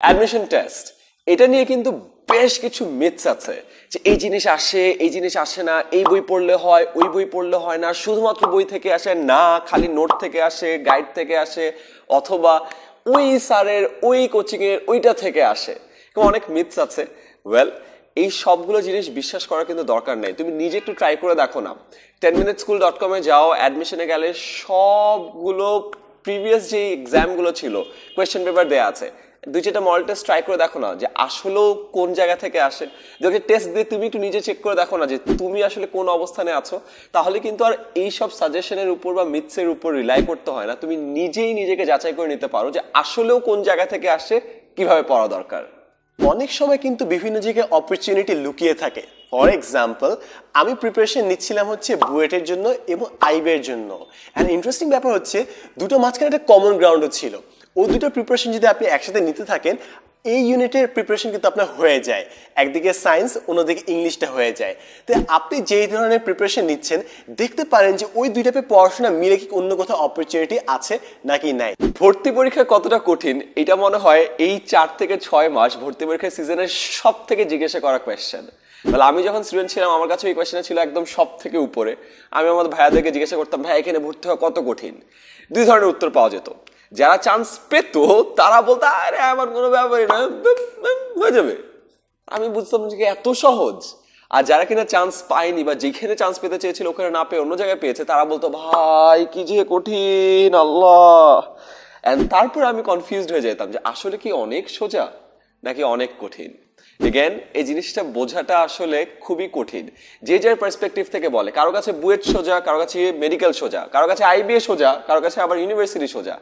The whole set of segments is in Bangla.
অ্যাডমিশন টেস্ট, এটা নিয়ে কিন্তু বেশ কিছু মিথস আছে যে এই জিনিস আসে, এই জিনিস আসে না, এই বই পড়লে হয়, ওই বই পড়লে হয় না, শুধুমাত্র বই থেকে আসে না, খালি নোট থেকে আসে, গাইড থেকে আসে, অথবা ওই স্যারের ওই কোচিং এর ওইটা থেকে আসে। অনেক মিথস আছে। ওয়েল, এই সবগুলো জিনিস বিশ্বাস করার কিন্তু দরকার নেই। তুমি নিজে একটু ট্রাই করে দেখো না। 10minuteschool.com এ যাও, অ্যাডমিশনে গেলে সবগুলো প্রিভিয়াস যে এক্সামগুলো ছিল কোয়েশ্চেন পেপার দেয়া আছে, দুই চারটা মডেল টেস্ট ট্রাই করে দেখো না যে আসলেও কোন জায়গা থেকে আসে। যদি টেস্ট দিয়ে তুমি একটু নিজে চেক করে দেখো না যে তুমি আসলে কোন অবস্থানে আছো, তাহলে কিন্তু আর এই সব সাজেশনের উপর বা মিথসের উপর রিলাই করতে হয় না। তুমি নিজেই নিজেকে যাচাই করে নিতে পারো যে আসলেও কোন জায়গা থেকে আসে, কিভাবে পড়া দরকার। অনেক সময় কিন্তু বিভিন্ন জায়গায় অপরচুনিটি লুকিয়ে থাকে। ফর এক্সাম্পল, আমি প্রিপারেশন নিচ্ছিলাম হচ্ছে বুয়েটের জন্য এবং আইবের জন্য। অ্যান্ড ইন্টারেস্টিং ব্যাপার হচ্ছে দুটো মাঝখানে একটা কমন গ্রাউন্ডও ছিল। ওই দুটো প্রিপারেশন যদি আপনি একসাথে নিতে থাকেন, এই ইউনিটের প্রিপারেশন কিন্তু আপনার হয়ে যায়। একদিকে সায়েন্স, অন্যদিকে ইংলিশটা হয়ে যায়। তো আপনি যেই ধরনের প্রিপারেশন নিচ্ছেন, দেখতে পারেন যে ওই দুই টাইপের পড়াশোনা মিলে কি অন্য কোথাও অপরচুনিটি আছে নাকি নাই। ভর্তি পরীক্ষা কতটা কঠিন, এটা মনে হয় এই 4 থেকে 6 মাস ভর্তি পরীক্ষার সিজনের সব থেকে জিজ্ঞাসা করা কোয়েশ্চেন। তাহলে আমি যখন স্টুডেন্ট ছিলাম, আমার কাছে এই কোয়েশ্চেনটা ছিল একদম সব থেকে উপরে। আমি আমাদের ভাইয়াদেরকে জিজ্ঞাসা করতাম, ভাই এখানে ভর্তি হওয়া কত কঠিন। দুই ধরনের উত্তর পাওয়া যেত। যারা চান্স পেত তারা বলতো আরে আমার কোনো ব্যাপারই না, হয়ে যাবে। আমি বুঝতাম যে এত সহজ। আর যারা কিনা চান্স পায়নি বা যেখানে চান্স পেতে চেয়েছিল ওখানে না পেয়ে অন্য জায়গায় পেয়েছে, তারা বলতো ভাই কি যে কঠিন আল্লাহ। এন্ড তারপর আমি কনফিউজড হয়ে যেতাম যে আসলে কি অনেক সোজা নাকি অনেক কঠিন। এগেন, এই জিনিসটা বোঝাটা আসলে খুবই কঠিন। যে যার পার্সপেক্টিভ থেকে বলে, কারো কাছে বুয়েট সোজা, কারো কাছে মেডিকেল সোজা, কারো কাছে আইবিএ সোজা, কারো কাছে আবার ইউনিভার্সিটি সোজা।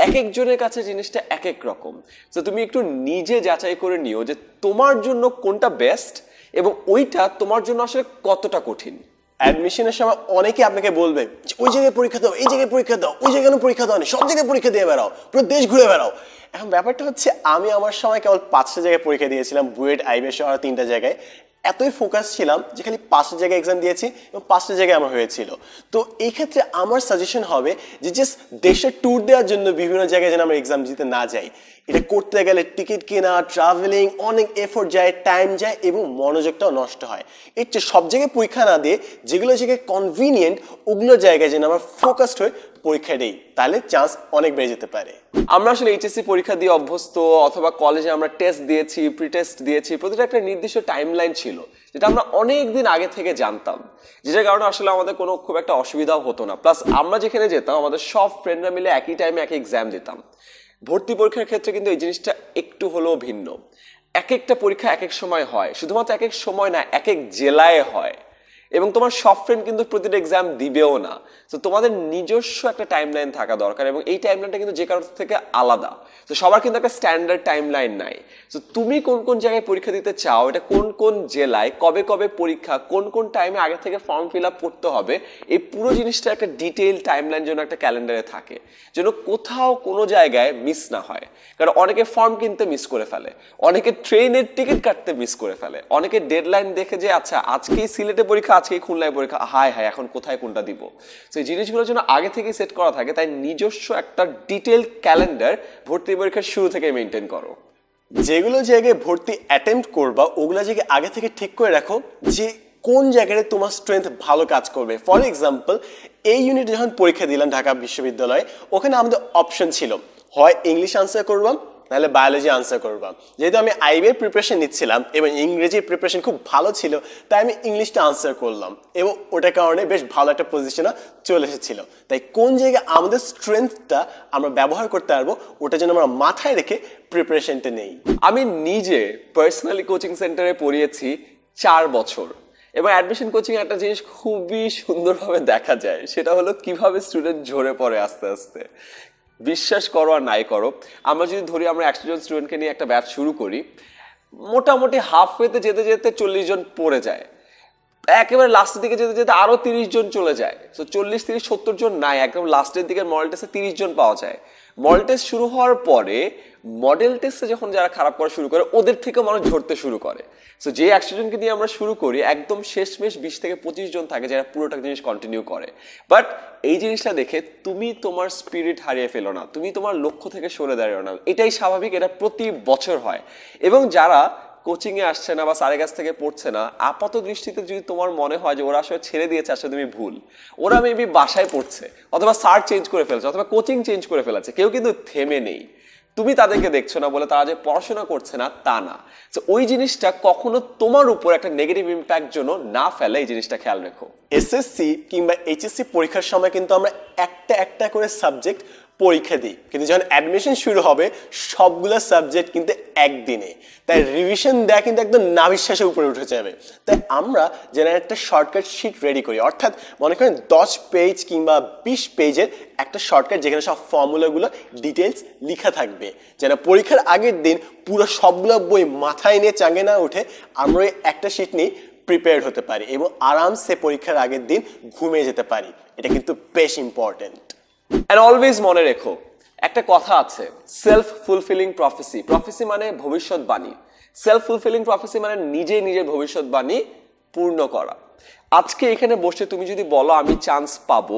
এক একজনের কাছে জিনিসটা এক এক রকম। তো তুমি একটু নিজে যাচাই করে নিও যে তোমার জন্য কোনটা বেস্ট এবং ওইটা তোমার জন্য আসলে কতটা কঠিন। অ্যাডমিশনের সময় অনেকে আপনাকে বলবে যে ওই জায়গায় পরীক্ষা দাও, এই জায়গায় পরীক্ষা দাও, ওই জায়গায় পরীক্ষা দাও, সব জায়গায় পরীক্ষা দিয়ে বেড়াও, পুরো দেশ ঘুরে বেড়াও। এখন ব্যাপারটা হচ্ছে, আমি আমার সময় কেবল 5টা জায়গায় পরীক্ষা দিয়েছিলাম, বুয়েট, আইবে সহ 3টা জায়গায়। এতই ফোকাস ছিলাম যে খালি 5টা জায়গায় এক্সাম দিয়েছি এবং 5টা জায়গায় আমার হয়েছিল। তো এই ক্ষেত্রে আমার সাজেশন হবে যে জাস্ট দেশের ট্যুর দেওয়ার জন্য বিভিন্ন জায়গায় যেন আমরা এক্সাম দিতে না যাই। এটা করতে গেলে টিকিট কেনা, ট্রাভেলিং, অনেক এফোর্ট যায়, টাইম যায় এবং মনোযোগটাও নষ্ট হয়। এর চেয়ে সব জায়গায় পরীক্ষা না দিয়ে যেগুলো জায়গায় কনভিনিয়েন্ট ওগুলো জায়গায় যেন আমরা ফোকাসড হয়ে পরীক্ষা দিই, তাহলে চান্স অনেক বেড়ে যেতে পারে। আমরা আসলে এইচএসসি পরীক্ষা দিয়ে অভ্যস্ত, অথবা কলেজে আমরা টেস্ট দিয়েছি, প্রি টেস্ট দিয়েছি, প্রতিটা একটা নির্দিষ্ট টাইমলাইন ছিল যেটা আমরা অনেক দিন আগে থেকে জানতাম, যেটার কারণে আসলে আমাদের কোনো খুব একটা অসুবিধাও হতো না। প্লাস আমরা যেখানে যেতাম আমাদের সব ফ্রেন্ডরা মিলে একই টাইমে একই এক্সাম দিতাম। ভর্তি পরীক্ষার ক্ষেত্রে কিন্তু এই জিনিসটা একটু হলেও ভিন্ন। এক একটা পরীক্ষা এক এক সময় হয়, শুধুমাত্র এক এক সময় না, এক এক জেলায় হয়। এবং তোমার সব ফ্রেন্ড কিন্তু প্রতিটা এক্সাম দিবেও না। তো তোমাদের নিজস্ব একটা টাইমলাইন থাকা দরকার এবং এই টাইমলাইনটা কিন্তু যে কারোর থেকে আলাদা। তো সবার কিন্তু একটা স্ট্যান্ডার্ড টাইমলাইন নাই। তো তুমি কোন কোন জায়গায় পরীক্ষা দিতে চাও, এটা কোন কোন জেলায় কবে কবে পরীক্ষা, কোন কোন টাইমে আগে থেকে ফর্ম ফিল আপ করতে হবে, এই পুরো জিনিসটা একটা ডিটেইল টাইমলাইন যেন একটা ক্যালেন্ডারে থাকে, যেন কোথাও কোনো জায়গায় মিস না হয়। কারণ অনেকে ফর্ম কিনতে মিস করে ফেলে, অনেকে ট্রেনের টিকিট কাটতে মিস করে ফেলে, অনেকে ডেডলাইন দেখে যে আচ্ছা আজকেই সিলেটে পরীক্ষা, আজকেই খুলনায় পরীক্ষা, হায় হায় এখন কোথায় কোনটা দিব। তো এই জিনিসগুলোর জন্য আগে থেকেই সেট করা থাকে। তাই নিজস্ব একটা ডিটেইল ক্যালেন্ডার ভর্তি পরীক্ষার শুরু থেকে মেনটেন করো। যেগুলো জায়গায় ভর্তি অ্যাটেম্প্ট করবা ওগুলো জায়গায় আগে থেকে ঠিক করে রাখো যে কোন জায়গায় তোমার স্ট্রেংথ ভালো কাজ করবে। ফর এক্সাম্পল, এই ইউনিটে যখন পরীক্ষা দিলাম ঢাকা বিশ্ববিদ্যালয়ে, ওখানে আমাদের অপশন ছিল হয় ইংলিশ আনসার করবাম, নাহলে বায়োলজি আনসার করবাম। যেহেতু আমি আইবিএর প্রিপারেশন নিচ্ছিলাম এবং ইংরেজির প্রিপারেশন খুব ভালো ছিল, তাই আমি ইংলিশটা আনসার করলাম এবং ওটার কারণে বেশ ভালো একটা পজিশনে চলে এসেছিল। তাই কোন জায়গায় আমাদের স্ট্রেংথটা আমরা ব্যবহার করতে পারবো ওটা যেন আমরা মাথায় রেখে প্রিপারেশনটা নেই। আমি নিজে পার্সোনালি কোচিং সেন্টারে পড়িয়েছি 4 বছর এবং অ্যাডমিশন কোচিং একটা জিনিস খুবই সুন্দরভাবে দেখা যায়, সেটা হলো কিভাবে স্টুডেন্ট ঝরে পড়ে আস্তে আস্তে। বিশ্বাস করো আর নাই করো, আমরা যদি ধরি আমরা 100 জন স্টুডেন্টকে নিয়ে একটা ব্যাচ শুরু করি, মোটামুটি হাফওয়েতে যেতে যেতে 40 জন পড়ে যায়। একেবারে লাস্টের দিকে যেতে যেতে আরো 30 জন চলে যায়। তো 40, 30, 70 জন নাই, একদম লাস্টের দিকে মডেল টেস্টে 30 জন পাওয়া যায়। মডেল টেস্ট শুরু হওয়ার পরে মডেল টেস্টে যখন যারা খারাপ করা শুরু করে ওদের থেকে মানুষ ঝরতে শুরু করে। সো যে 100 জনকে দিয়ে আমরা শুরু করি, একদম শেষমেশ 20 থেকে 25 জন থাকে যারা পুরোটা জিনিস কন্টিনিউ করে। বাট এই জিনিসটা দেখে তুমি তোমার স্পিরিট হারিয়ে ফেলো না, তুমি তোমার লক্ষ্য থেকে সরে দাঁড়িও না, এটাই স্বাভাবিক, এটা প্রতি বছর হয়। এবং যারা কোচিং এ আসছে না বা স্যারের কাছ থেকে পড়ছে না, আপাত দৃষ্টিতে যদি তোমার মনে হয় যে ওরা আসলে ছেড়ে দিয়েছে, আসলে তুমি ভুল। ওরা মেবি বাসায় পড়ছে, অথবা স্যার চেঞ্জ করে ফেলেছে, অথবা কোচিং চেঞ্জ করে ফেলেছে, কেউ কিন্তু থেমে নেই। তুমি তাদেরকে দেখছো না বলে তারা যে পড়াশোনা করছে না তা না। তো ওই জিনিসটা কখনো তোমার উপর একটা নেগেটিভ ইম্প্যাক্ট জন্য না ফেলে, এই জিনিসটা খেয়াল রেখো। এসএসসি কিংবা এইচএসসি পরীক্ষার সময় কিন্তু আমরা একটা একটা করে সাবজেক্ট পরীক্ষা দিই, কিন্তু যখন অ্যাডমিশন শুরু হবে সবগুলো সাবজেক্ট কিন্তু একদিনে, তাই রিভিশন দেয়া কিন্তু একদম নাভিশ্বাসের উপরে উঠে যাবে। তাই আমরা যেন একটা শর্টকাট শিট রেডি করি, অর্থাৎ মনে করেন 10 পেজ কিংবা 20 পেজের একটা শর্টকাট যেখানে সব ফর্মুলাগুলো ডিটেলস লেখা থাকবে, যেন পরীক্ষার আগের দিন পুরো সবগুলো বই মাথায় নিয়ে চাঙ্গে না উঠে আমরা ওই একটা শিট নিয়ে প্রিপেয়ার হতে পারি এবং আরামসে পরীক্ষার আগের দিন ঘুমিয়ে যেতে পারি। এটা কিন্তু বেশ ইম্পর্টেন্ট। অ্যান্ড অলওয়েজ মনে রেখো, একটা কথা আছে, সেলফ ফুলফিলিং প্রফেসি। প্রফেসি মানে ভবিষ্যৎবাণী, সেলফ ফুলফিলিং প্রফেসি মানে নিজে নিজের ভবিষ্যৎবাণী পূর্ণ করা। আজকে এখানে বসে তুমি যদি বলো আমি চান্স পাবো,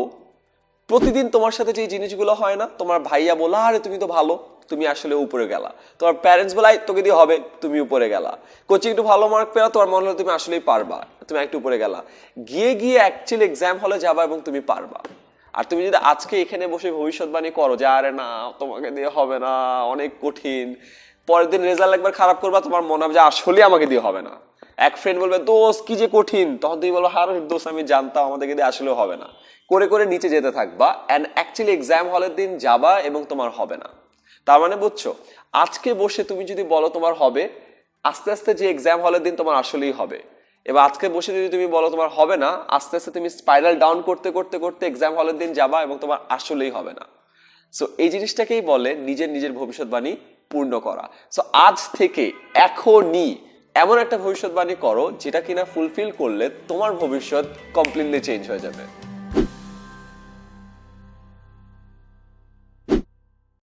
প্রতিদিন তোমার সাথে যে জিনিসগুলো হয় না, তোমার ভাইয়া বলা আরে তুমি তো ভালো, তুমি আসলে উপরে গেলা, তোমার প্যারেন্টস বলাই তোকে দিয়ে হবে, তুমি উপরে গেলা, কোচিং একটু ভালো মার্ক পেলা, তোমার মনে হলো তুমি আসলেই পারবা, তুমি একটু উপরে গেলা, গিয়ে গিয়ে অ্যাকচুয়ালি এক্সাম হলে যাবা এবং তুমি পারবা। আর তুমি যদি আজকে এখানে বসে ভবিষ্যৎবাণী করো যে আরে না তোমাকে দিয়ে হবে না, অনেক কঠিন, পরের দিন রেজাল্ট একবার খারাপ করবা, তোমার মনে হবে যে আসলে আমাকে দিয়ে হবে না, এক ফ্রেন্ড বলবে দোস্ত কি যে কঠিন, তখন তুমি বলো হার দোস্ত আমি জানতাম আমাদেরকে দিয়ে আসলেও হবে না, করে করে নিচে যেতে থাকবা, অ্যান্ড অ্যাকচুয়ালি এক্সাম হলের দিন যাবা এবং তোমার হবে না। তার মানে বুঝছো, আজকে বসে তুমি যদি বলো তোমার হবে, আস্তে আস্তে যে এক্সাম হলের দিন তোমার আসলেই হবে। এবার আজকে বসে যদি তুমি বলো তোমার হবে না, আস্তে আস্তে তুমি স্পাইরাল ডাউন করতে করতে করতে এক্সাম হলের দিন যাবা এবং তোমার আসলেই হবে না। সো এই জিনিসটাকেই বলে নিজের নিজের ভবিষ্যৎবাণী পূর্ণ করা। সো আজ থেকে এখনই এমন একটা ভবিষ্যৎবাণী করো যেটা কিনা ফুলফিল করলে তোমার ভবিষ্যৎ কমপ্লিটলি চেঞ্জ হয়ে যাবে।